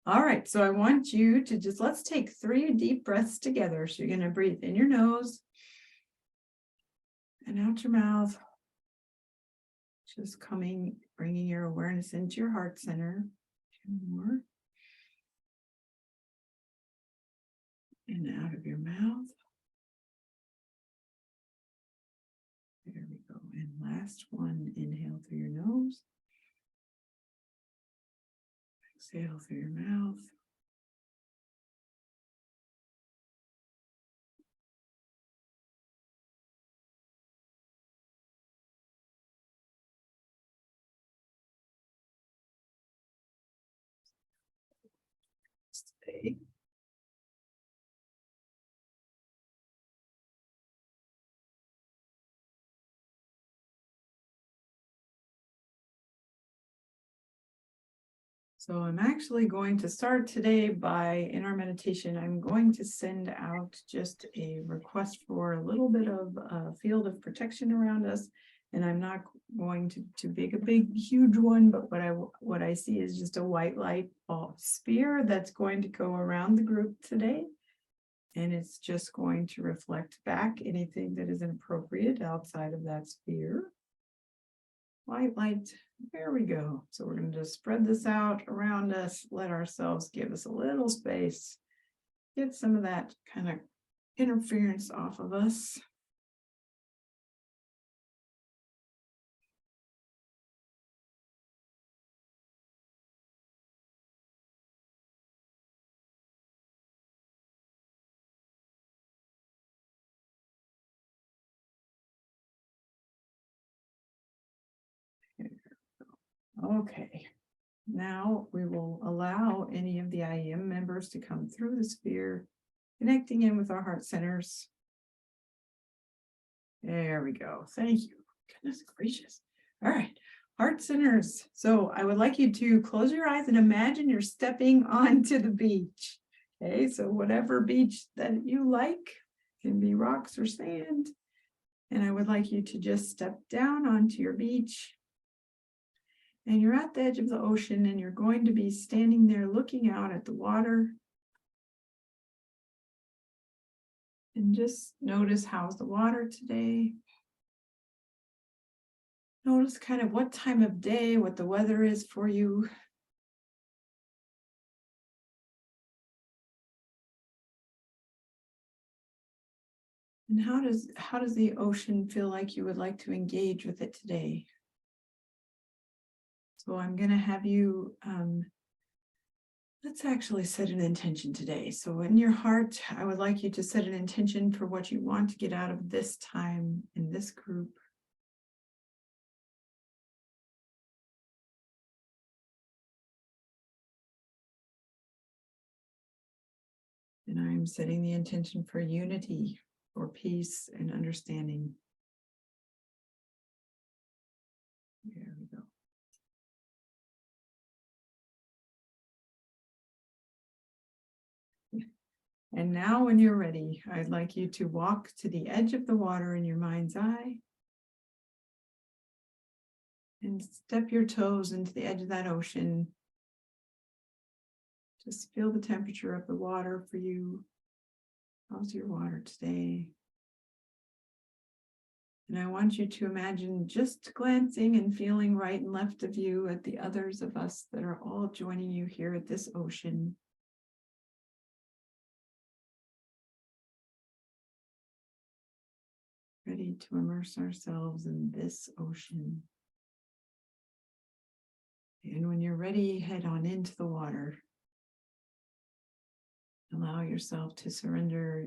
All right, so I want you to just, let's take 3 deep breaths together. So you're going to breathe in your nose and out your mouth. Just bringing your awareness into your heart center. 2 more. And out of your mouth. There we go. And last one, inhale through your nose. Exhale through your mouth. Stay. So I'm actually going to start today by, in our meditation, I'm going to send out just a request for a little bit of a field of protection around us. And I'm not going to make a big, huge one, but what I see is just a white light ball sphere that's going to go around the group today. And it's just going to reflect back anything that is inappropriate outside of that sphere. White light, there we go. So we're going to just spread this out around us, let ourselves give us a little space, get some of that kind of interference off of us. Okay, now we will allow any of the IEM members to come through the sphere, connecting in with our heart centers. There we go. Thank you. Goodness gracious. All right, heart centers. So I would like you to close your eyes and imagine you're stepping onto the beach. Okay, so whatever beach that you like, can be rocks or sand. And I would like you to just step down onto your beach. And you're at the edge of the ocean and you're going to be standing there looking out at the water. And just notice, how's the water today? Notice kind of what time of day, what the weather is for you. And how does the ocean feel like you would like to engage with it today? So I'm going to have you, let's actually set an intention today. So in your heart, I would like you to set an intention for what you want to get out of this time in this group. And I'm setting the intention for unity, for peace and understanding. There we go. And now when you're ready, I'd like you to walk to the edge of the water in your mind's eye. And step your toes into the edge of that ocean. Just feel the temperature of the water for you. How's your water today? And I want you to imagine just glancing and feeling right and left of you at the others of us that are all joining you here at this ocean. Ready to immerse ourselves in this ocean. And when you're ready, head on into the water. Allow yourself to surrender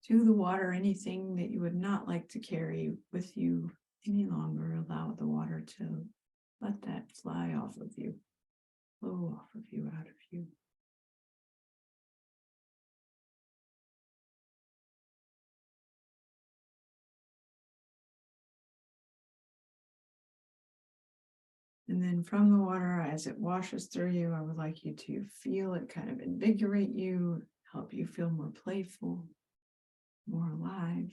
to the water anything that you would not like to carry with you any longer. Allow the water to let that fly off of you, flow off of you, out of you. And then from the water, as it washes through you, I would like you to feel it kind of invigorate you, help you feel more playful, more alive.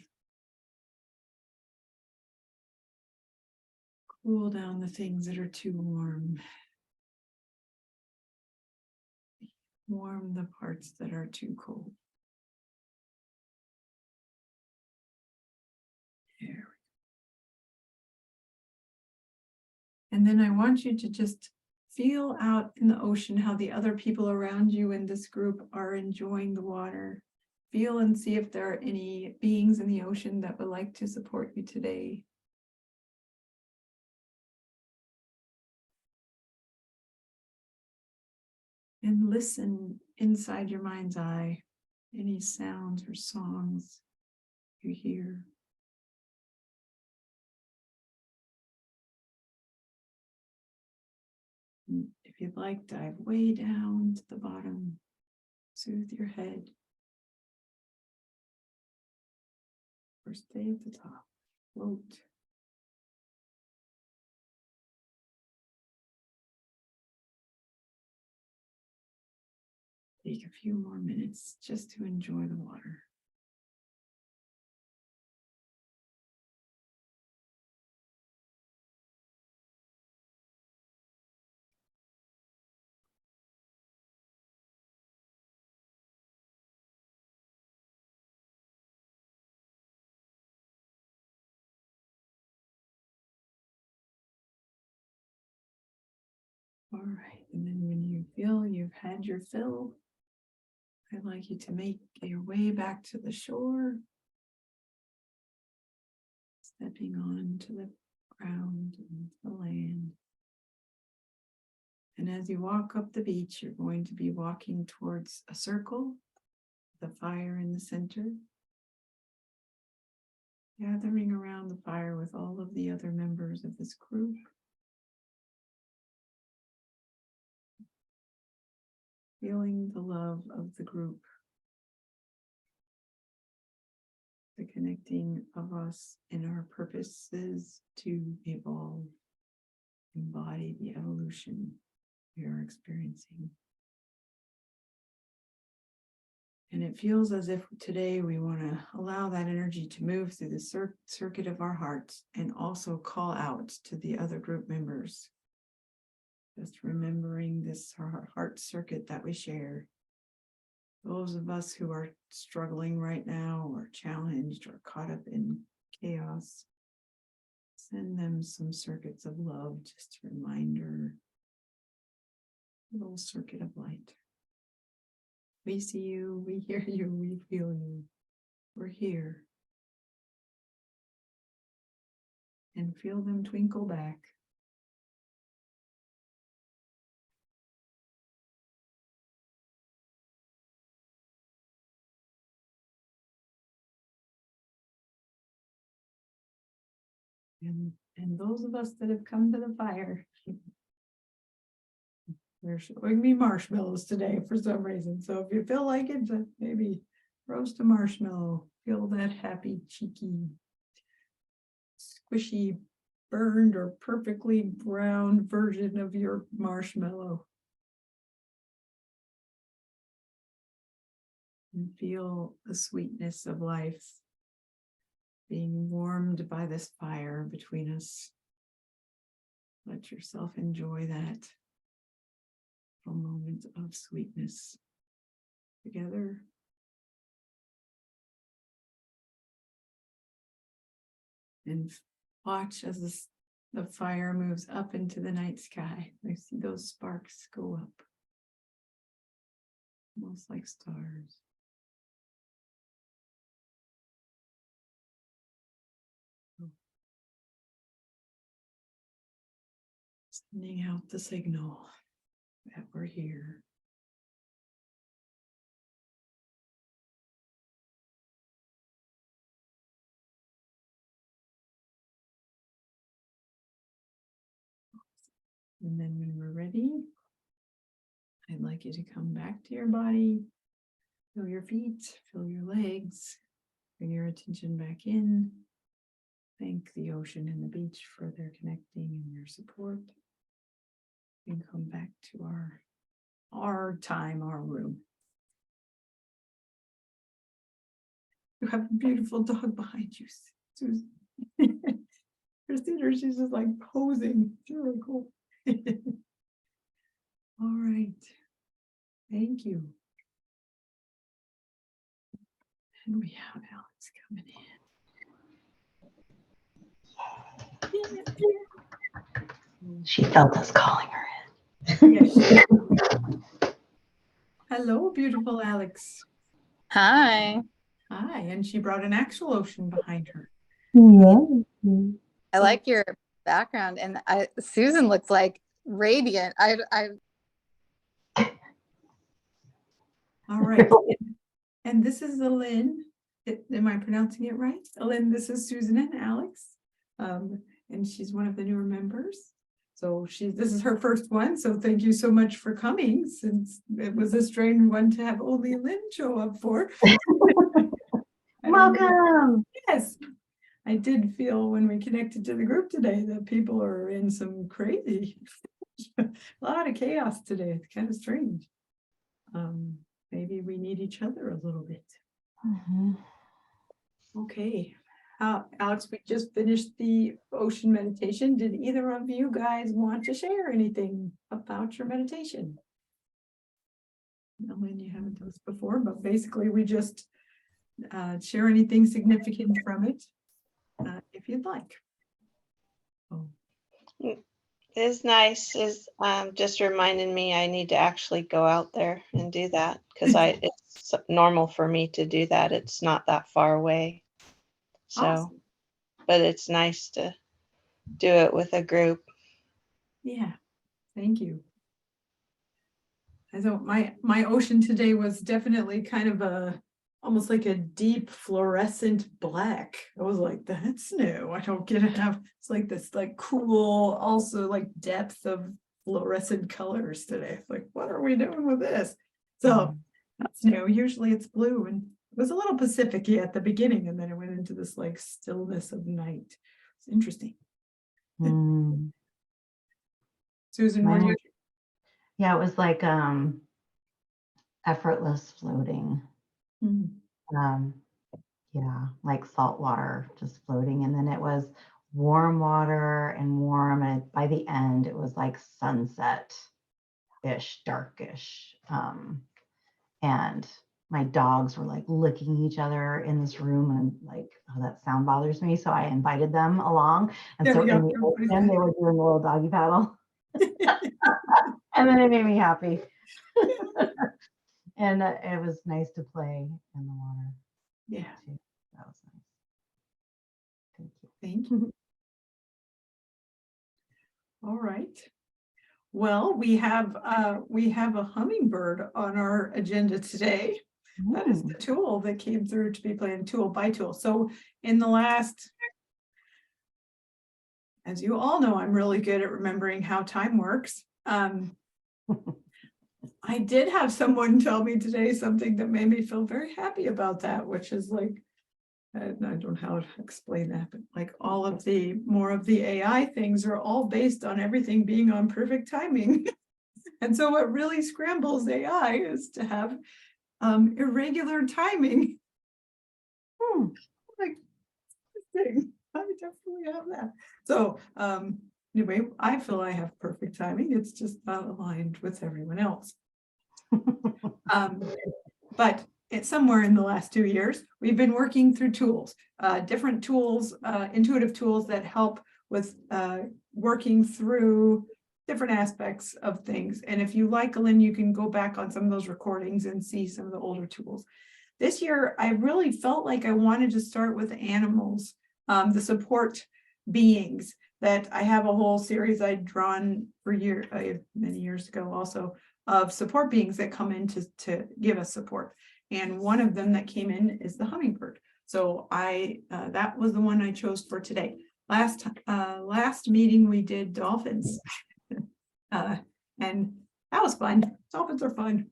Cool down the things that are too warm. Warm the parts that are too cold. There we go. And then I want you to just feel out in the ocean how the other people around you in this group are enjoying the water. Feel and see if there are any beings in the ocean that would like to support you today. And listen inside your mind's eye, any sounds or songs you hear. And if you'd like, dive way down to the bottom, soothe your head, or stay at the top, float. Take a few more minutes just to enjoy the water. All right, and then when you feel you've had your fill, I'd like you to make your way back to the shore, stepping onto the ground and the land. And as you walk up the beach, you're going to be walking towards a circle, the fire in the center, gathering around the fire with all of the other members of this group. Feeling the love of the group, the connecting of us and our purposes to evolve, embody the evolution we are experiencing. And it feels as if today we want to allow that energy to move through the circuit of our hearts and also call out to the other group members. Just remembering this heart circuit that we share. Those of us who are struggling right now or challenged or caught up in chaos, send them some circuits of love, just a reminder, a little circuit of light. We see you, we hear you, we feel you. We're here. And feel them twinkle back. And those of us that have come to the fire, they're showing me marshmallows today for some reason. So if you feel like it, just maybe roast a marshmallow. Feel that happy, cheeky, squishy, burned or perfectly brown version of your marshmallow. And feel the sweetness of life being warmed by this fire between us. Let yourself enjoy that for a moment of sweetness together. And watch as the fire moves up into the night sky. I see those sparks go up, almost like stars. Sending out the signal that we're here. And then when we're ready, I'd like you to come back to your body, feel your feet, feel your legs, bring your attention back in. Thank the ocean and the beach for their connecting and your support. And come back to our time, our room. You have a beautiful dog behind you, Susan. Christina, she's just like posing. It's really cool. All right. Thank you. And we have Alex coming in. She felt us calling her in. Yes. Hello, beautiful Alex. Hi. Hi, and she brought an actual ocean behind her. Yeah. I like your background, and Susan looks like radiant. All right. And this is Ellen. Am I pronouncing it right? Ellen, this is Susan and Alex. And she's one of the newer members. So this is her first one. So thank you so much for coming, since it was a strange one to have only Lynn show up for. Welcome. Yes. I did feel when we connected to the group today that people are in some crazy, a lot of chaos today. It's kind of strange. Maybe we need each other a little bit. Okay. Alex, we just finished the ocean meditation. Did either of you guys want to share anything about your meditation? Ellen, you haven't done this before, but basically we just share anything significant from it, if you'd like. Oh. It's nice. Is just reminding me I need to actually go out there and do that, because it's normal for me to do that. It's not that far away. So, Awesome. but it's nice to do it with a group. Yeah, thank you. I thought my ocean today was definitely kind of almost like a deep fluorescent black. I was like, that's new. I don't get enough. It's like this like cool, also like depth of fluorescent colors today. It's like, what are we doing with this? So that's new. Usually it's blue, and it was a little Pacific-y at the beginning, and then it went into this like stillness of night. It's interesting. Susan, what do you? Yeah, it was like effortless floating. Yeah, like salt water just floating, and then it was warm water and warm, and by the end it was like sunset-ish, darkish. And my dogs were like licking each other in this room, and like, oh, that sound bothers me. So I invited them along. And so in the ocean, they were doing a little doggy paddle. And then it made me happy. And it was nice to play in the water. Yeah. Too. That was nice. Thank you. Thank you. All right. Well, we have a hummingbird on our agenda today. That is the tool that came through to be playing tool by tool. So in the last, as you all know, I'm really good at remembering how time works. I did have someone tell me today something that made me feel very happy about that, which is like, I don't know how to explain that, but like all of the more of the AI things are all based on everything being on perfect timing. And so what really scrambles AI is to have irregular timing. Like, I definitely have that. So anyway, I feel I have perfect timing. It's just not aligned with everyone else. But it's somewhere in the last 2 years, we've been working through tools, different tools, intuitive tools that help with working through different aspects of things. And if you like, Lynn, you can go back on some of those recordings and see some of the older tools. This year, I really felt like I wanted to start with animals, the support beings that I have a whole series I'd drawn for many years ago also, of support beings that come in to give us support. And one of them that came in is the hummingbird. So that was the one I chose for today. Last meeting we did dolphins. And that was fun. Dolphins are fun.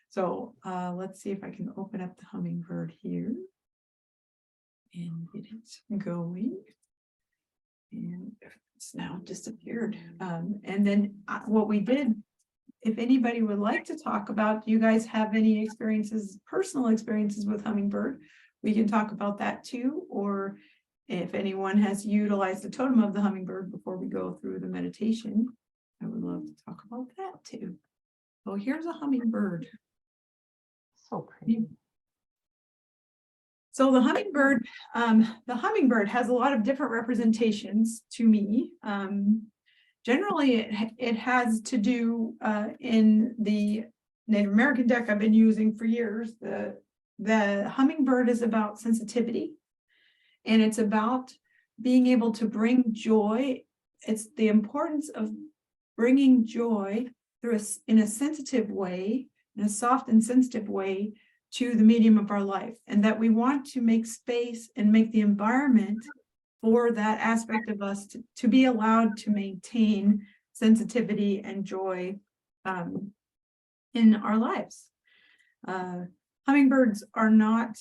So let's see if I can open up the hummingbird here and get it going. And it's now disappeared. And then what we did, if anybody would like to talk about, do you guys have any experiences, personal experiences with hummingbird? We can talk about that too. Or if anyone has utilized the totem of the hummingbird before we go through the meditation, I would love to talk about that too. Oh, here's a hummingbird. So pretty. So the hummingbird has a lot of different representations to me. Generally, it has to do in the Native American deck I've been using for years. The hummingbird is about sensitivity, and it's about being able to bring joy. It's the importance of bringing joy through in a sensitive way, in a soft and sensitive way, to the medium of our life, and that we want to make space and make the environment for that aspect of us to be allowed to maintain sensitivity and joy in our lives. Hummingbirds are not,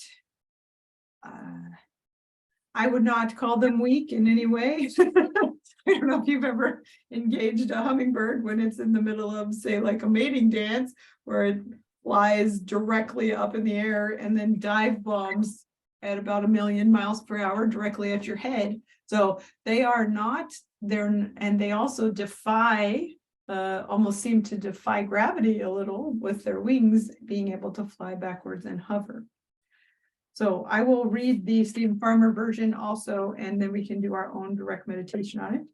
I would not call them weak in any way. I don't know if you've ever engaged a hummingbird when it's in the middle of, say, like a mating dance, where it flies directly up in the air and then dive bombs at about 1,000,000 miles per hour directly at your head. So they are not there, and they also defy, almost seem to defy gravity a little with their wings, being able to fly backwards and hover. So I will read the Stephen Farmer version also, and then we can do our own direct meditation on it.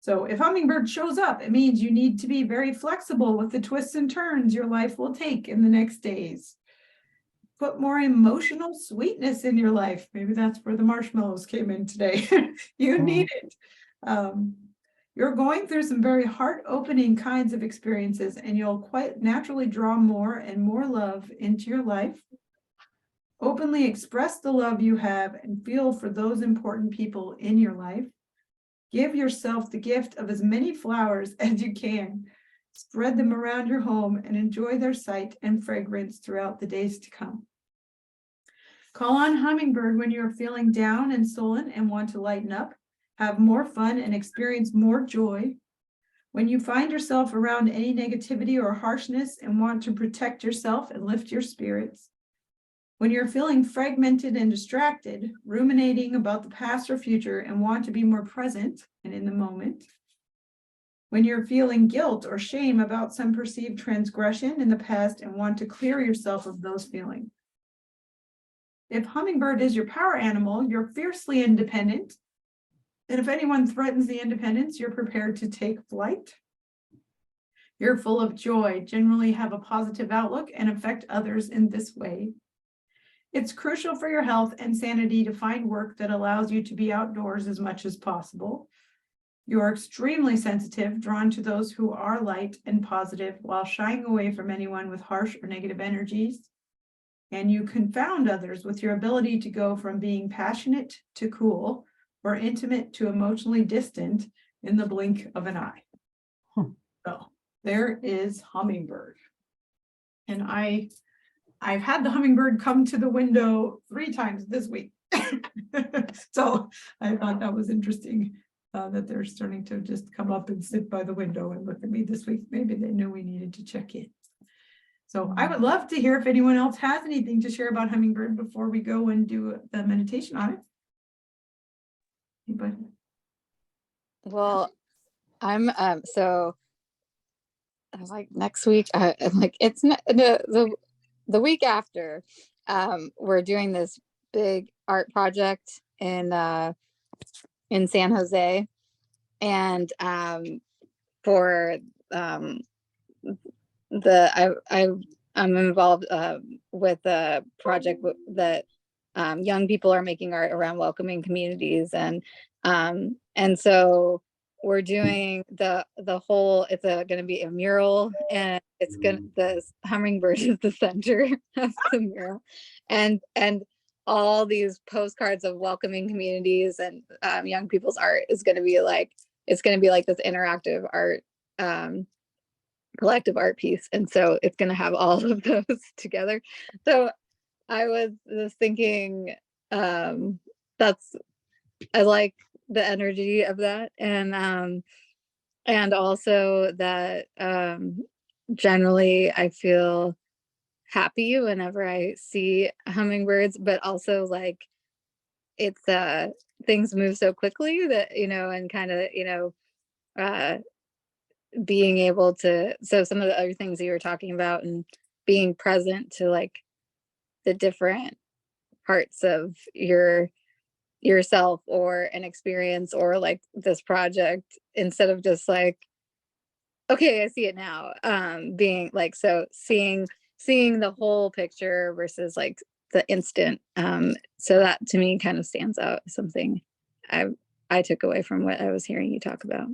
So if hummingbird shows up, it means you need to be very flexible with the twists and turns your life will take in the next days. Put more emotional sweetness in your life. Maybe that's where the marshmallows came in today. You need it. You're going through some very heart-opening kinds of experiences, and you'll quite naturally draw more and more love into your life. Openly express the love you have and feel for those important people in your life. Give yourself the gift of as many flowers as you can. Spread them around your home and enjoy their sight and fragrance throughout the days to come. Call on hummingbird when you're feeling down and sullen and want to lighten up, have more fun, and experience more joy. When you find yourself around any negativity or harshness and want to protect yourself and lift your spirits. When you're feeling fragmented and distracted, ruminating about the past or future and want to be more present and in the moment. When you're feeling guilt or shame about some perceived transgression in the past and want to clear yourself of those feelings. If hummingbird is your power animal, you're fiercely independent. And if anyone threatens the independence, you're prepared to take flight. You're full of joy, generally have a positive outlook, and affect others in this way. It's crucial for your health and sanity to find work that allows you to be outdoors as much as possible. You are extremely sensitive, drawn to those who are light and positive, while shying away from anyone with harsh or negative energies. And you confound others with your ability to go from being passionate to cool, or intimate to emotionally distant in the blink of an eye. So there is hummingbird. And I've had the hummingbird come to the window 3 times this week. So I thought that was interesting, that they're starting to just come up and sit by the window and look at me this week. Maybe they knew we needed to check in. So I would love to hear if anyone else has anything to share about hummingbird before we go and do the meditation on it. Anybody? Well, I'm so I was like, next week, I'm like, it's not the week after, we're doing this big art project in San Jose, and for I'm involved with a project that young people are making art around welcoming communities, and so we're doing the whole, it's going to be a mural, and the hummingbird is the center of the mural, and all these postcards of welcoming communities and young people's art is going to be like, it's going to be like this interactive art, collective art piece. And so it's going to have all of those together. So I was just thinking, I like the energy of that, and also that generally I feel happy whenever I see hummingbirds, but also like it's things move so quickly that, and kind of, being able to, so some of the other things that you were talking about and being present to like the different parts of yourself or an experience or like this project, instead of just like, okay, I see it now. Being like, so seeing the whole picture versus like the instant. So that to me kind of stands out as something I took away from what I was hearing you talk about.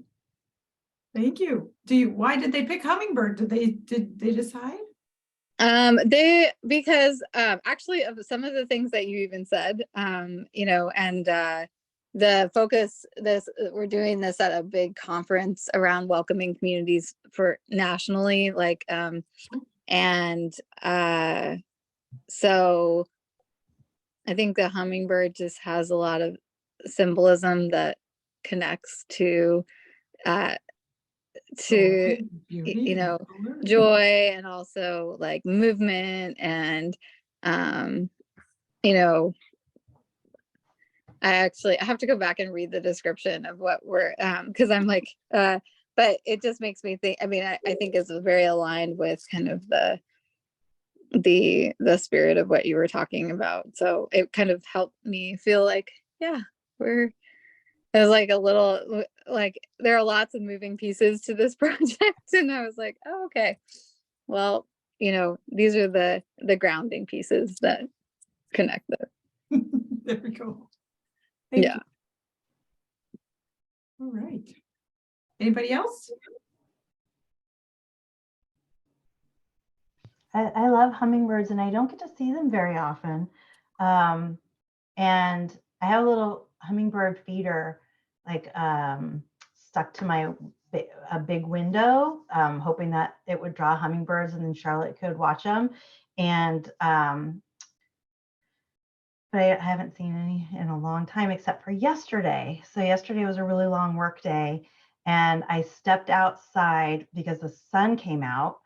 Thank you. Why did they pick Hummingbird? Did they decide? Because actually of some of the things that you even said, you know, and the focus, we're doing this at a big conference around welcoming communities for nationally, like and so I think the hummingbird just has a lot of symbolism that connects to Beauty you know, and color. joy and also like movement and you know, I have to go back and read the description of what we're because I'm like but it just makes me think, I mean, I think it's very aligned with kind of the spirit of what you were talking about. So it kind of helped me feel like, yeah, it was like a little, like there are lots of moving pieces to this project. And I was like, oh, okay, well, you know, these are the grounding pieces that connect them. There we go. Thank Yeah. you. All right. Anybody else? I love hummingbirds and I don't get to see them very often. And I have a little hummingbird feeder like stuck to a big window, hoping that it would draw hummingbirds and then Charlotte could watch them. And but I haven't seen any in a long time except for yesterday. So yesterday was a really long work day and I stepped outside because the sun came out.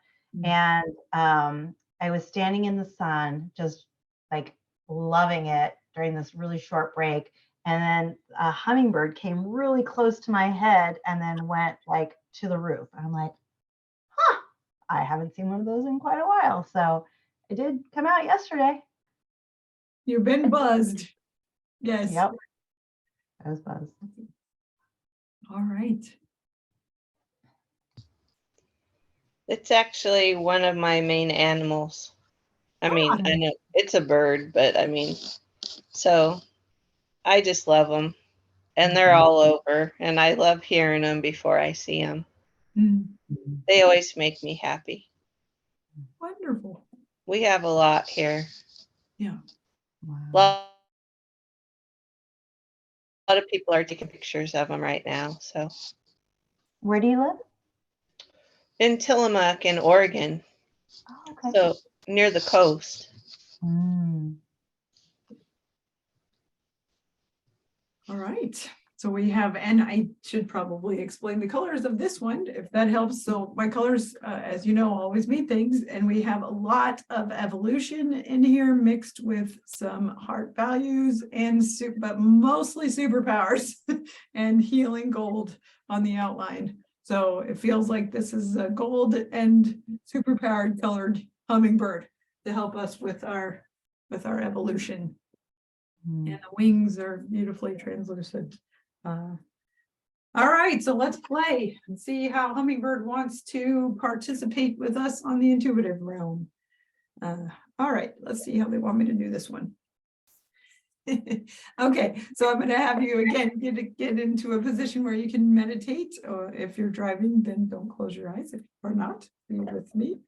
And I was standing in the sun, just like loving it during this really short break. And then a hummingbird came really close to my head and then went like to the roof. I'm like, huh, I haven't seen one of those in quite a while. So it did come out yesterday. You've been buzzed. Yes. Yep. I was buzzed. All right. It's actually one of my main animals. I mean, I know it's a bird, but I mean, so I just love them. And they're all over, and I love hearing them before I see them. They always make me happy. Wonderful. We have a lot here. Yeah. Wow. A lot of people are taking pictures of them right now. So, where do you live? In Tillamook, in Oregon. Oh, okay. So near the coast. All right. So we have, and I should probably explain the colors of this one, if that helps. So my colors, as you know, always mean things, and we have a lot of evolution in here mixed with some heart values and but mostly superpowers and healing gold on the outline. So it feels like this is a gold and superpowered colored hummingbird to help us with our evolution. And the wings are beautifully translucent. All right, so let's play and see how Hummingbird wants to participate with us on the intuitive realm. All right, let's see how they want me to do this one. Okay, so I'm going to have you again get into a position where you can meditate, or if you're driving, then don't close your eyes. If you're not, be with me.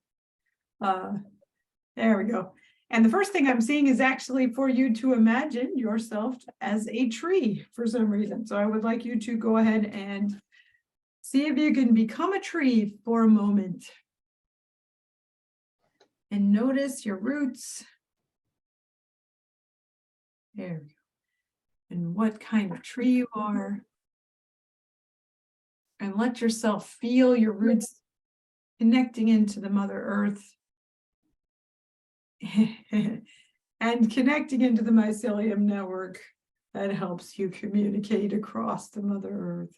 There we go. And the first thing I'm seeing is actually for you to imagine yourself as a tree for some reason. So I would like you to go ahead and see if you can become a tree for a moment. And notice your roots. There we go. And what kind of tree you are. And let yourself feel your roots connecting into the Mother Earth. And connecting into the mycelium network that helps you communicate across the Mother Earth.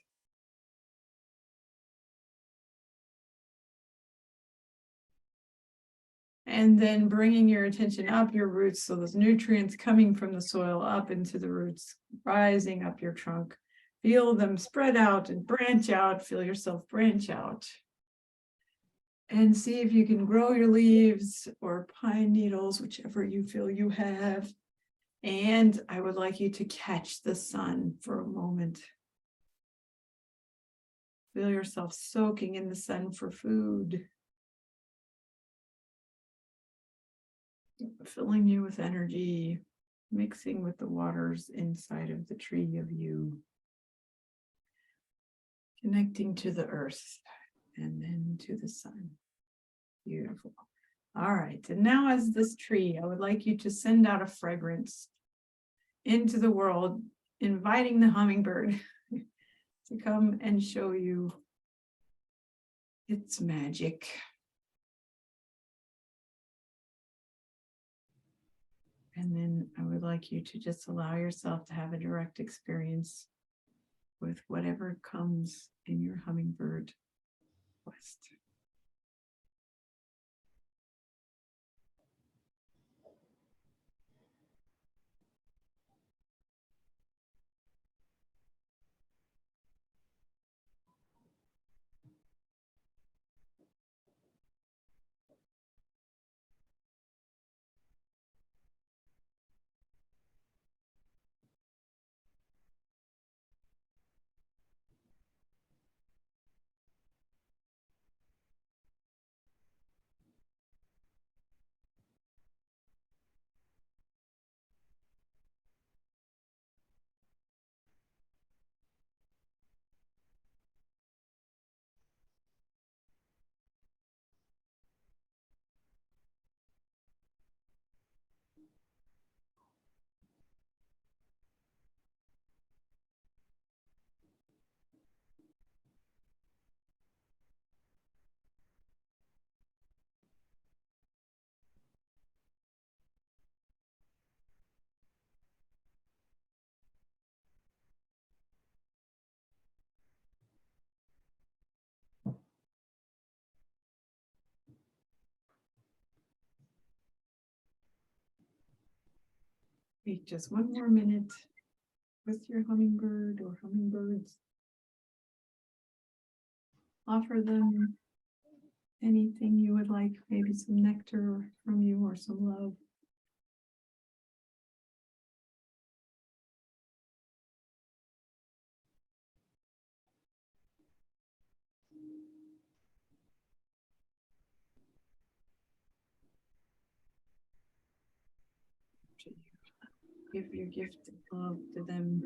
And then bringing your attention up your roots, so those nutrients coming from the soil up into the roots, rising up your trunk. Feel them spread out and branch out. Feel yourself branch out. And see if you can grow your leaves or pine needles, whichever you feel you have. And I would like you to catch the sun for a moment. Feel yourself soaking in the sun for food. Filling you with energy, mixing with the waters inside of the tree of you. Connecting to the earth and then to the sun. Beautiful. All right, and now as this tree, I would like you to send out a fragrance into the world, inviting the hummingbird to come and show you its magic. And then I would like you to just allow yourself to have a direct experience with whatever comes in your hummingbird quest. Wait just one more minute with your hummingbird or hummingbirds. Offer them anything you would like, maybe some nectar from you or some love. Give your gift of love to them.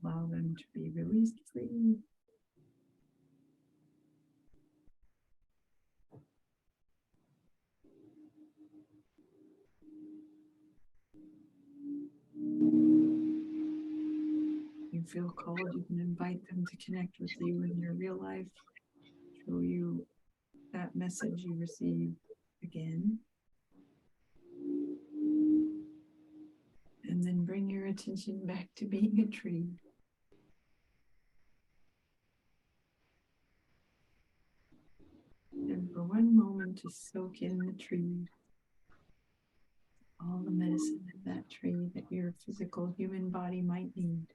Allow them to be released free. You feel called, you can invite them to connect with you in your real life. Show you that message you received again. And then bring your attention back to being a tree. And for one moment, just soak in the tree. All the medicine of that tree that your physical human body might need.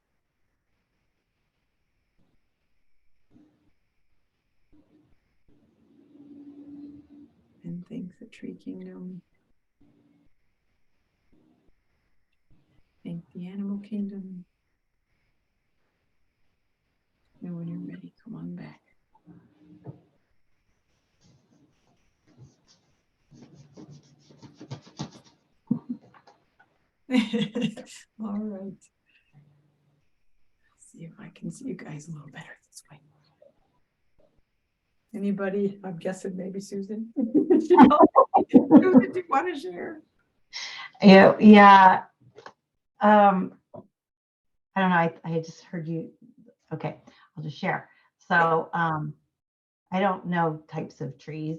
And thank the tree kingdom. Thank the animal kingdom. And when you're ready, come on back. All right. See if I can see you guys a little better this way. Anybody? I'm guessing maybe Susan. Susan, do you want to share? Yeah. I don't know. I just heard you. Okay, I'll just share. So I don't know types of trees,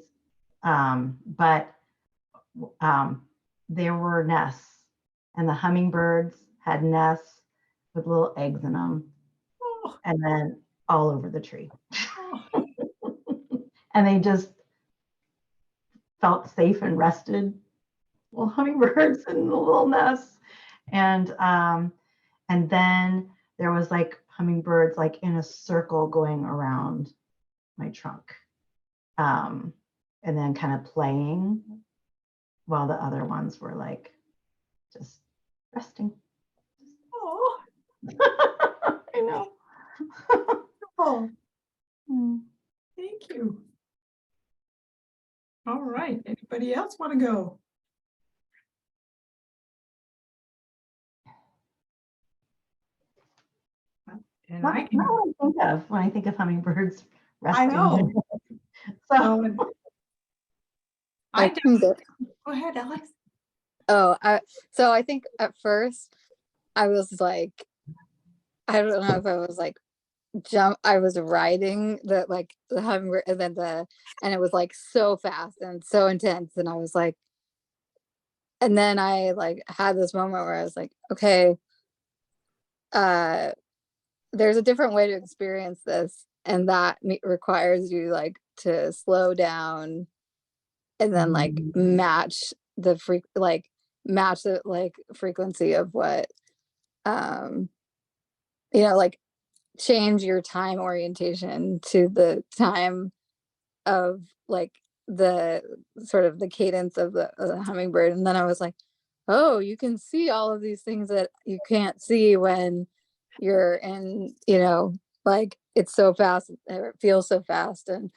but there were nests, and the hummingbirds had nests with little eggs in them, and then all over the tree. And they just felt safe and rested. Little hummingbirds in the little nests. And then there was like hummingbirds like in a circle going around my trunk. And then kind of playing while the other ones were like just resting. Oh, I know. oh, thank you. All right, anybody else want to go? And I Not can, what I think of when I think of hummingbirds I resting. know. So I I can go. go ahead, Alex. Oh, so I think at first I was like, I don't know if I was like I was riding the hummingbird, and then and it was like so fast and so intense, and I was like, and then I like had this moment where I was like, okay, there's a different way to experience this, and that requires you like to slow down and then like match the frequency of what like change your time orientation to the time of like the sort of the cadence of the hummingbird. And then I was like, oh, you can see all of these things that you can't see when you're in, like it's so fast, it feels so fast. And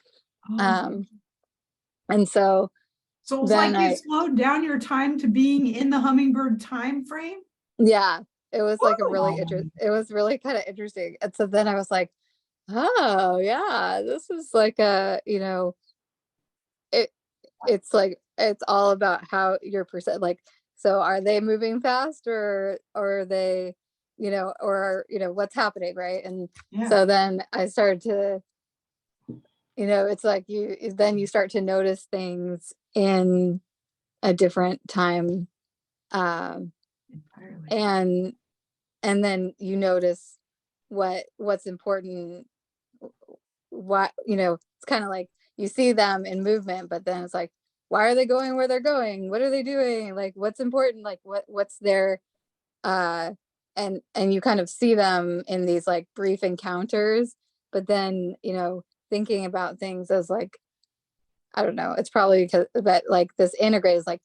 so So it's then like you slowed down your time to being in the hummingbird time frame? yeah, it was like Woo! it was really kind of interesting. And so then I was like, oh yeah, this is like it's like it's all about how your percent, like, so are they moving fast, or are they, what's happening, right? And Yeah. so then I started to, it's like you start to notice things in a different time, Entirely. and then you notice what's important, what it's kind of like you see them in movement, but then it's like, why are they going where they're going, what are they doing, like what's important, like what's their uh and you kind of see them in these like brief encounters, but then thinking about things as like, I don't know, it's probably because, but like this integrate is like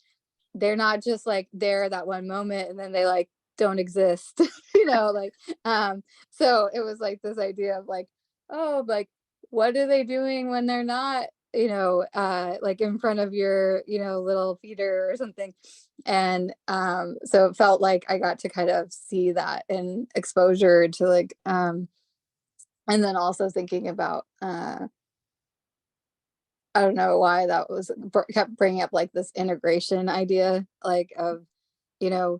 they're not just like there that one moment and then they like don't exist, like so it was like this idea of like, oh, like what are they doing when they're not, like in front of your, little feeder or something. And so it felt like I got to kind of see that in exposure to like and then also thinking about I don't know why that was kept bringing up like this integration idea, like of, you know,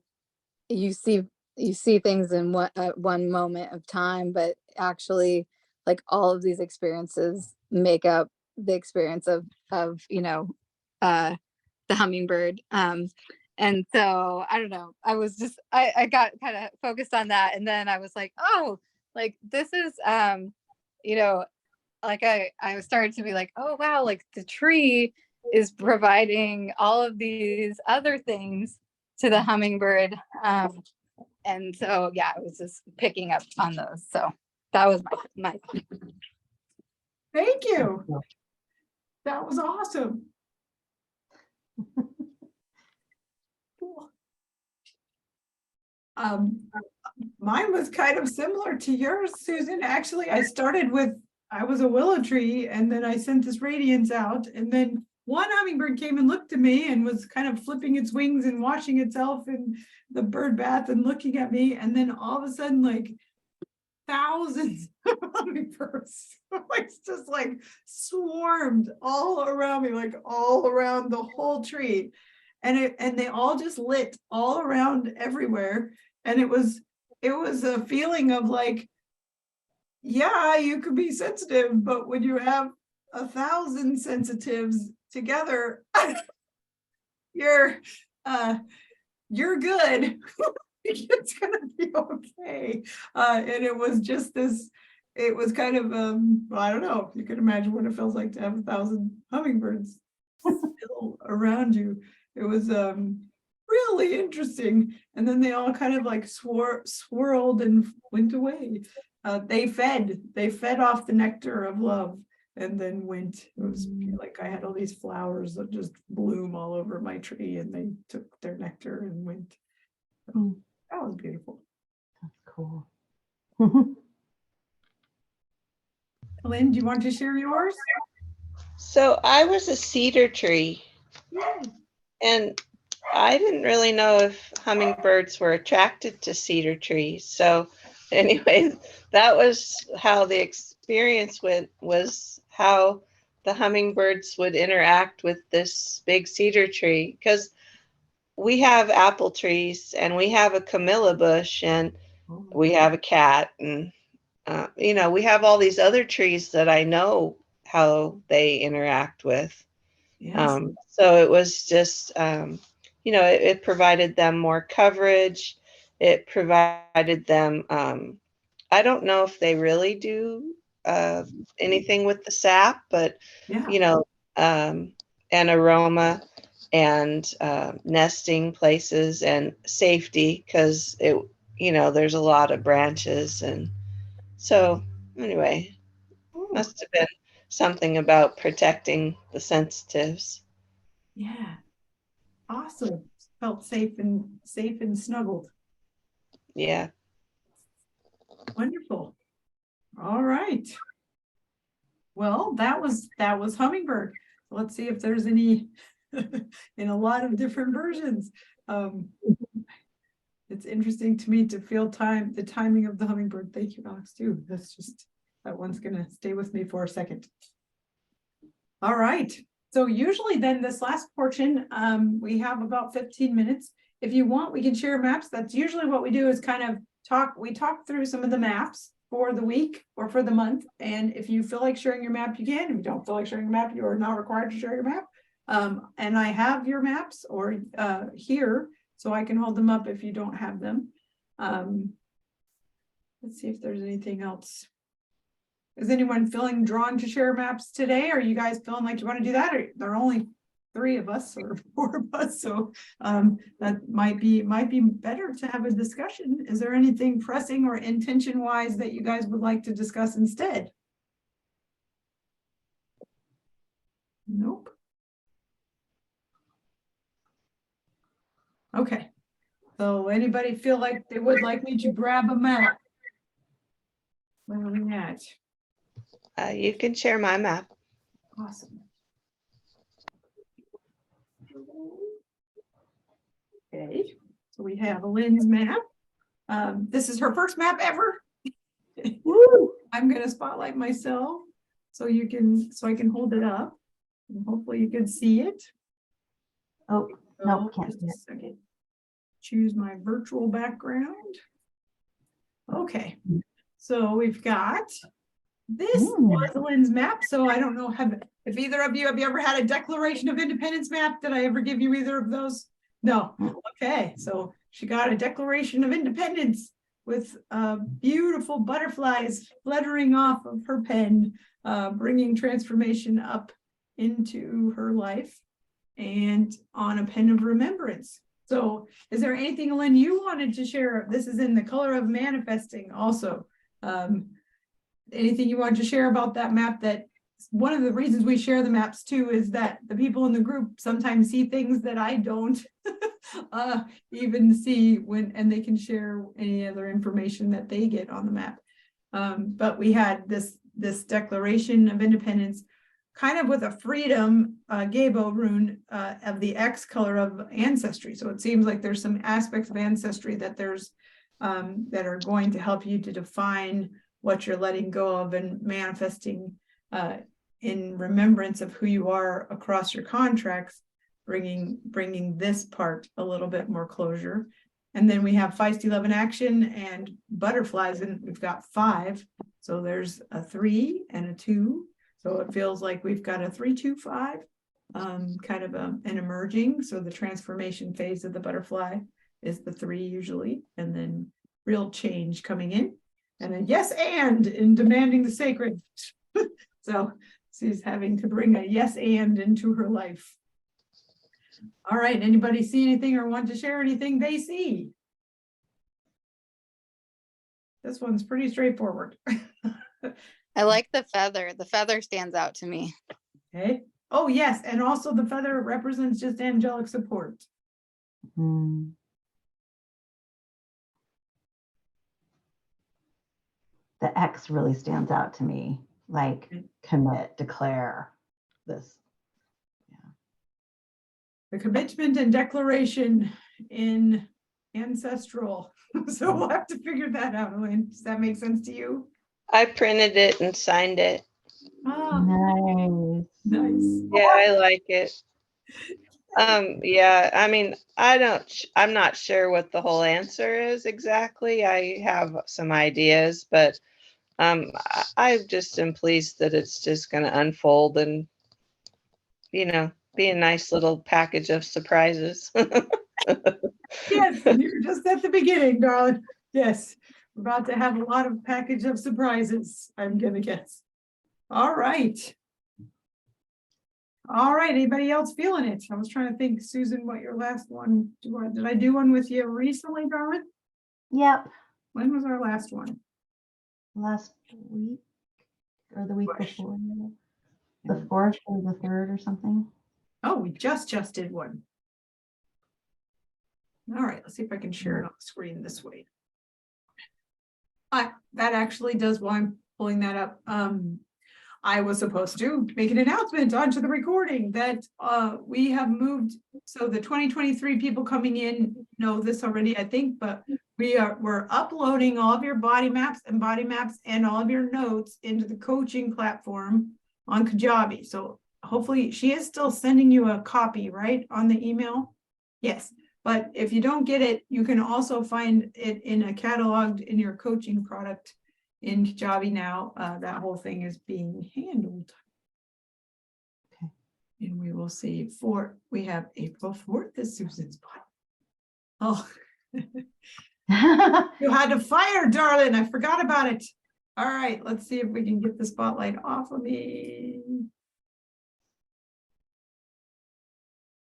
you see things in one moment of time, but actually like all of these experiences make up the experience of the hummingbird. And so I don't know, I was just I got kind of focused on that, and then I was like, oh, like this is you know like I started to be like, oh wow, like the tree is providing all of these other things to the hummingbird. And so yeah, I was just picking up on those. So that was my Thank you. That was awesome. Cool. Mine was kind of similar to yours, Susan. Actually, I was a willow tree, and then I sent this radiance out, and then one hummingbird came and looked at me and was kind of flipping its wings and washing itself in the bird bath and looking at me, and then all of a sudden, like thousands of hummingbirds like just like swarmed all around me, like all around the whole tree, and they all just lit all around everywhere, and it was a feeling of like, yeah, you could be sensitive, but when you have 1,000 sensitives together, you're good. It's gonna be okay. And it was just this, it was kind of well, I don't know, you can imagine what it feels like to have 1,000 hummingbirds still around you. It was really interesting. And then they all kind of like swirled and went away. They fed off the nectar of love and then went. It was like I had all these flowers that just bloom all over my tree, and they took their nectar and went. So that was beautiful. That's cool. Lynn, do you want to share yours? So I was a cedar tree, and I didn't really know if hummingbirds were attracted to cedar trees. So anyway, that was how the experience went, was how the hummingbirds would interact with this big cedar tree, because we have apple trees and we have a camellia bush and we have a cat, and we have all these other trees that I know how they interact with. Yes. So it was just, it provided them more coverage. It provided them, I don't know if they really do anything with the sap, but, Yeah. And aroma and nesting places and safety, because there's a lot of branches. And so anyway, must have been something about protecting the sensitives. Yeah. Awesome. Felt safe and snuggled. Yeah. Wonderful. All right. Well, that was Hummingbird. Let's see if there's any in a lot of different versions. It's interesting to me to feel the timing of the hummingbird. Thank you, Alex, too. That's just, that one's gonna stay with me for a second. All right. So usually then this last portion, we have about 15 minutes. If you want, we can share maps. That's usually what we do, is kind of we talk through some of the maps for the week or for the month. And if you feel like sharing your map, you can. If you don't feel like sharing your map, you are not required to share your map. And I have your maps here, so I can hold them up if you don't have them. Let's see if there's anything else. Is anyone feeling drawn to share maps today? Are you guys feeling like you want to do that? Or there are only 3 of us or 4 of us, so that might be better to have a discussion. Is there anything pressing or intention wise that you guys would like to discuss instead? Nope. Okay. So anybody feel like they would like me to grab a map? Where are we at? You can share my map. Awesome. Okay, so we have Lynn's map. This is her first map ever. I'm going to spotlight myself so I can hold it up, and hopefully you can see it. Oh, no, can't see it. Just a second. Choose my virtual background. Okay, so we've got this is Lynn's map. So I don't know if either of you have ever had a Declaration of Independence map? Did I ever give you either of those? No. Okay, so she got a Declaration of Independence with beautiful butterflies fluttering off of her pen, bringing transformation up into her life, and on a pen of remembrance. So is there anything, Lynn, you wanted to share? This is in the color of manifesting also. Anything you want to share about that map? That one of the reasons we share the maps too is that the people in the group sometimes see things that I don't even see and they can share any other information that they get on the map. But we had this Declaration of Independence kind of with a freedom Gabo rune of the X color of ancestry. So it seems like there's some aspects of ancestry that that are going to help you to define what you're letting go of and manifesting in remembrance of who you are across your contracts, bringing this part a little bit more closure. And then we have feisty love in action and butterflies, and we've got 5. So there's a 3 and a 2. So it feels like we've got a 3, 2, 5, kind of an emerging. So the transformation phase of the butterfly is the 3 usually, and then real change coming in. And then yes, and in demanding the sacred. So She's having to bring a yes and into her life. All right, anybody see anything or want to share anything they see? This one's pretty straightforward. I like the feather. The feather stands out to me. Okay. Oh, yes, and also the feather represents just angelic support. Mm. The X really stands out to me, like commit, declare this. The commitment and declaration in ancestral. So we'll have to figure that out, Elaine. Does that make sense to you? I printed it and signed it. Ah, Nice. nice. Yeah, I like it. Yeah, I mean, I'm not sure what the whole answer is exactly. I have some ideas, but I just am pleased that it's just going to unfold and, you know, be a nice little package of surprises. Yes, you're just at the beginning, darling. Yes, we're about to have a lot of package of surprises, I'm gonna guess. All right. All right, anybody else feeling it? I was trying to think, Susan, what your last one, did I do one with you recently, darling? Yep. When was our last one? Last week or the week Gosh. before, the 4th or the 3rd or something. Oh, we just did one. All right, let's see if I can share it on the screen this way. That actually does, while I'm pulling that up, I was supposed to make an announcement onto the recording that we have moved. So the 2023 people coming in know this already, I think, but we're uploading all of your body maps and all of your notes into the coaching platform on Kajabi. So hopefully she is still sending you a copy, right, on the email? Yes. But if you don't get it, you can also find it in a cataloged in your coaching product in Kajabi now. That whole thing is being handled. Okay. And we will see we have April 4th is Susan's body. Oh, you had to fire, darling. I forgot about it. All right, let's see if we can get the spotlight off of me.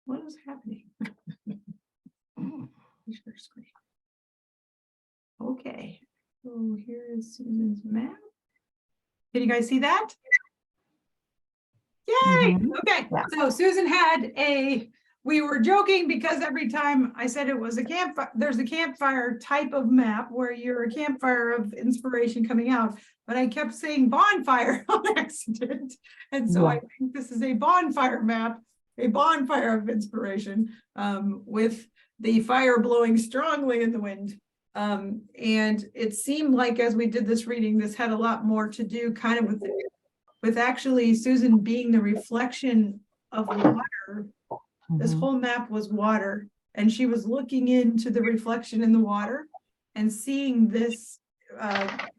What is happening? Screen. Okay, so here is Susan's map. Can you guys see that? Yay! Okay, Yeah. so Susan had we were joking because every time I said it was a campfire, there's a campfire type of map where you're a campfire of inspiration coming out, but I kept saying bonfire on accident. And so I think this is a bonfire map, a bonfire of inspiration, with the fire blowing strongly in the wind. And it seemed like as we did this reading, this had a lot more to do kind of with actually Susan being the reflection of water. This whole map was water, and she was looking into the reflection in the water and seeing this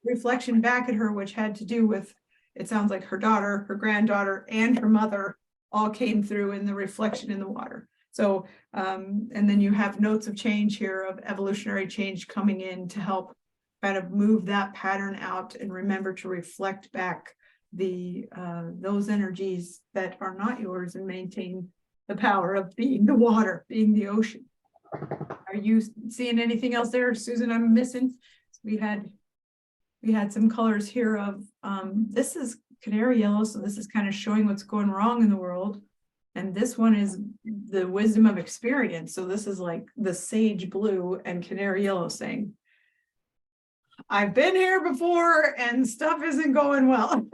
reflection back at her, which had to do with, it sounds like her daughter, her granddaughter, and her mother all came through in the reflection in the water. So, and then you have notes of change here, of evolutionary change coming in to help kind of move that pattern out and remember to reflect back those energies that are not yours and maintain the power of being the water, being the ocean. Are you seeing anything else there, Susan? I'm missing. We had some colors here of this is canary yellow, so this is kind of showing what's going wrong in the world. And this one is the wisdom of experience. So this is like the sage blue and canary yellow saying, I've been here before and stuff isn't going well.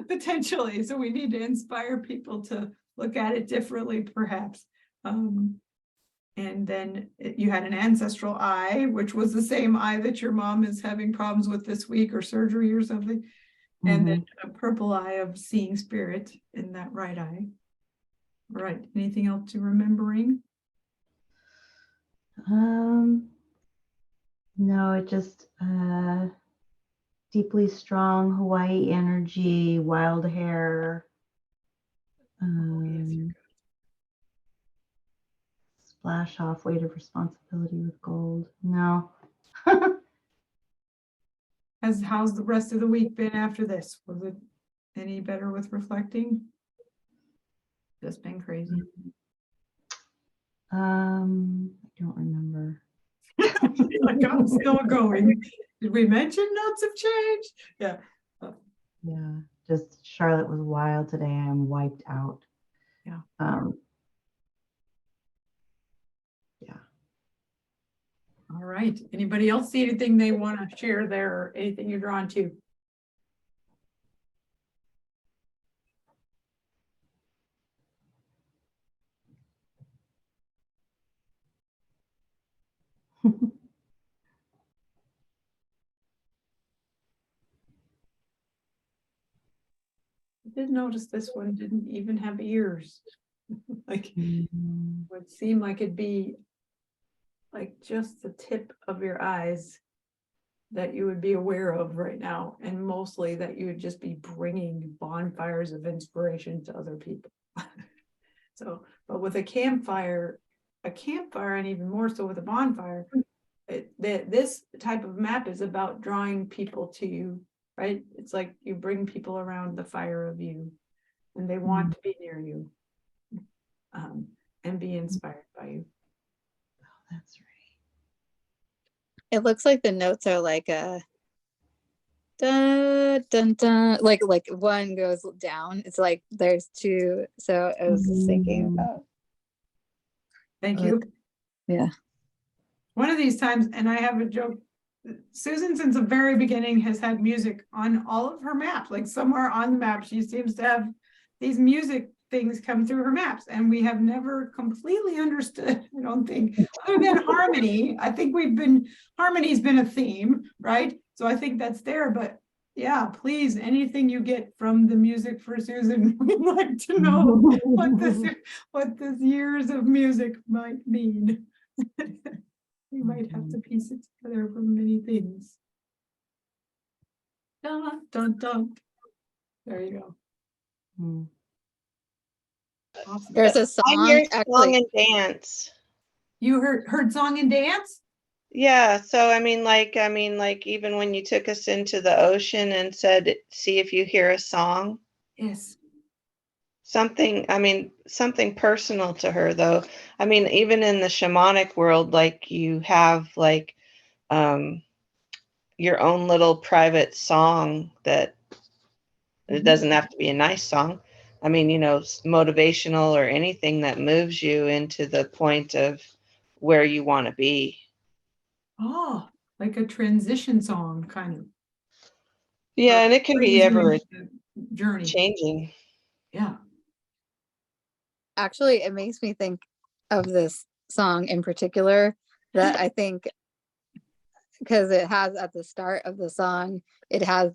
Potentially. So we need to inspire people to look at it differently, perhaps. And then you had an ancestral eye, which was the same eye that your mom is having problems with this week or surgery or something. And then a purple eye of seeing spirit in that right eye. All right. Anything else you're remembering? No, it just deeply strong Hawaii energy, wild hair. Splash off weight of responsibility with gold. No. How's the rest of the week been after this? Was it Any better with reflecting? Just been crazy. I don't remember. Like I'm still going. Did we mention notes have changed? Yeah. Yeah, just Charlotte was wild today. I'm wiped out. Yeah. Yeah. All right. Anybody else see anything they want to share there or anything you're drawn to? I did notice this one didn't even have ears. Like would seem like it'd be like just the tip of your eyes that you would be aware of right now, and mostly that you would just be bringing bonfires of inspiration to other people. So, but with a campfire, and even more so with a bonfire, this type of map is about drawing people to you, right? It's like you bring people around the fire of you, and they want to be near you, and be inspired by you. Oh, that's right. It looks like the notes are like a dun dun dun, like one goes down. It's like there's two. So I was just thinking about. Thank you. Yeah. One of these times, and I have a joke, Susan since the very beginning has had music on all of her maps. Like somewhere on the map she seems to have these music things come through her maps, and we have never completely understood, I don't think, other than harmony. I think harmony's been a theme, right? So I think that's there, but yeah, please, anything you get from the music for Susan, we'd like to know what this years of music might mean. We might have to piece it together from many things. Dun, dun, dun. There you go. Awesome. There's a I song hear song actually. and dance. You heard song and dance? Yeah, so I mean, like even when you took us into the ocean and said, "See if you hear a song." Yes. Something personal to her, though. I mean, even in the shamanic world, like you have like your own little private song that it doesn't have to be a nice song. I mean, motivational or anything that moves you into the point of where you want to be. Oh, like a transition song, kind of. Yeah, and it can be ever journey. changing. Yeah. Actually, it makes me think of this song in particular that I think, because it has at the start of the song, it has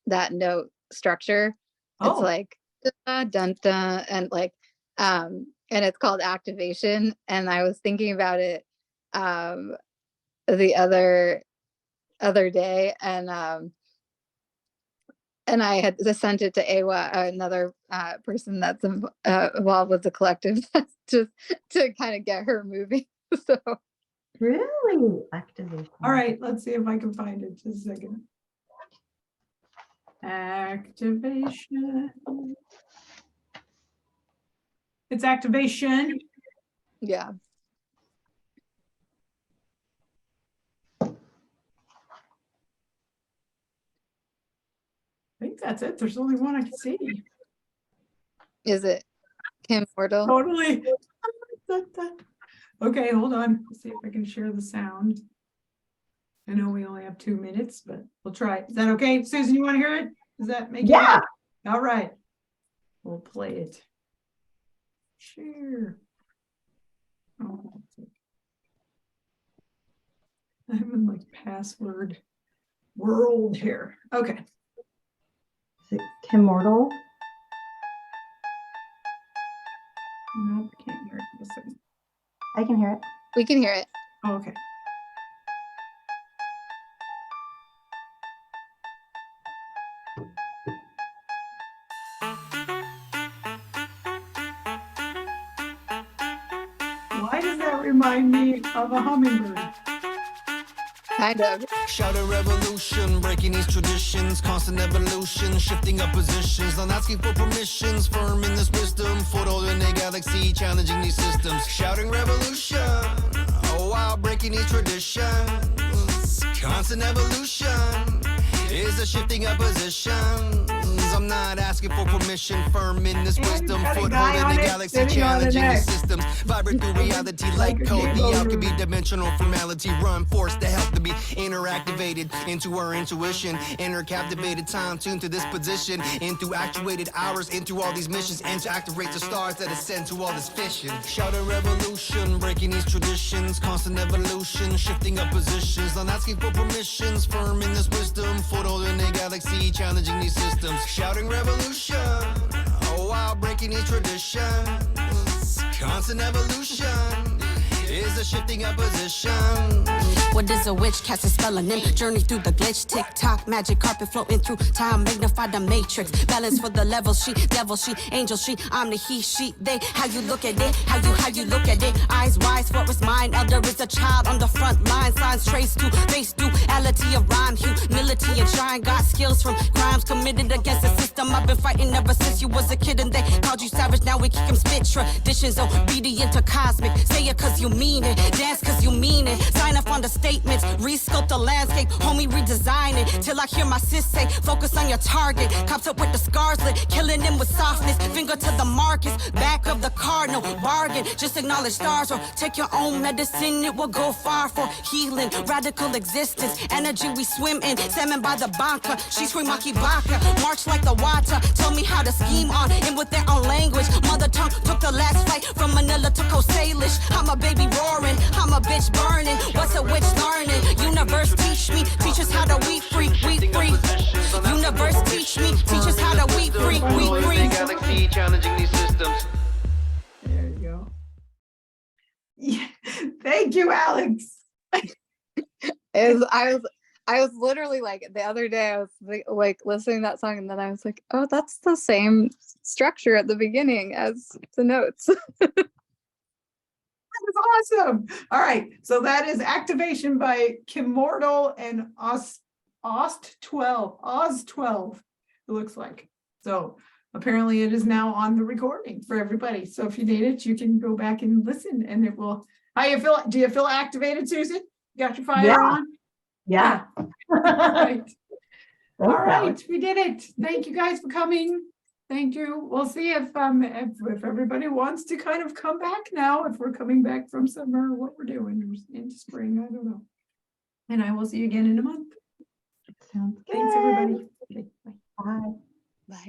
that note structure. It's like dun, dun, dun, and like and it's called Activation. And I was thinking about it the other day, and I had sent it to Awa, another person that's involved with the collective, just to kind of get her moving. So Really? Activation. All right, let's see if I can find it. Just a second. Activation. It's activation. yeah. I think that's it. There's only one I can see. Is it Kim Mortal? Totally. Okay, hold on. Let's see if I can share the sound. I know we only have 2 minutes, but we'll try. Is that okay? Susan, you want to hear it? Does that make you happy? All right. We'll play it. Share. Oh, I'm in like password world here. Okay. Is it Kim Mortal? Nope, can't hear it. Listen. I can hear it. We can hear it. Oh, okay. Why does that remind me of a hummingbird? Kind of. Shouting revolution, breaking these traditions, constant evolution, shifting up positions, not asking for permissions, firm in this wisdom, foothold in the galaxy, challenging these systems. Shouting revolution, oh wow, breaking these traditions, constant evolution, is a shifting up positions. I'm not asking for permission, firm in this wisdom, foothold in the galaxy, challenging the systems, vibrate through reality like code, the alchemy, dimensional formality, run force to help to be interactivated into our intuition, inner captivated time tuned to this position, into actuated hours, into all these missions, and to activate the stars that ascend to all this vision. Shouting revolution, breaking these traditions, constant evolution, shifting up positions, not asking for permissions, firm in this wisdom, foothold in the galaxy, challenging these systems. Shouting revolution, oh wow, breaking these traditions, constant evolution, is a shifting up position. What is a witch? Cast a spell on them. Journey through the glitch. Tick-tock, magic carpet floating through time. Magnify the matrix. Balance for the level. She, devil, she, angel, she. I'm the he, she, they. How you look at it? How you look at it? Eyes wise, forest mind. Elder is a child on the front line. Signs trace to face duality of rhyme. Humility and shine. Got skills from crimes committed against the system. I've been fighting ever since you was a kid and they called you savage. Now we kick them spit traditions. Obedient to cosmic. Say it cause you mean it. Dance cause you mean it. Sign up on the statements, resculpt the landscape, homie redesign it, till I hear my sis say, focus on your target, cops up with the scars lit, killing them with softness, finger to the markets, back of the car, no bargain, just acknowledge stars or take your own medicine, it will go far for healing, radical existence, energy we swim in, salmon by the banca, she scream Maki Baka, march like the water, tell me how to scheme on, in with their own language, mother tongue took the last flight from Manila to Coast Salish, I'm a baby roaring, I'm a bitch burning, what's a witch learning? Universe teach me, teach us how to we free, we free. Universe teach me, teach us how to we free, we free. Galaxy, challenging these systems. There you go. Yeah. Thank you, Alex. I was literally like the other day I was like listening to that song and then I was like, oh, that's the same structure at the beginning as the notes. That's awesome. All right. So that is Activation by Kimmortal and Oz12, it looks like. So apparently it is now on the recording for everybody. So if you need it, you can go back and listen and it will. How you feel? Do you feel activated, Susan? You got your fire on? Yeah. Right. All Thanks, right. Alex. We did it. Thank you guys for coming. Thank you. We'll see if everybody wants to kind of come back now, if we're coming back from summer, what we're doing into spring, I don't know. And I will see you again in a month. Sounds good. Thanks, everybody. Okay, bye. Bye. Bye.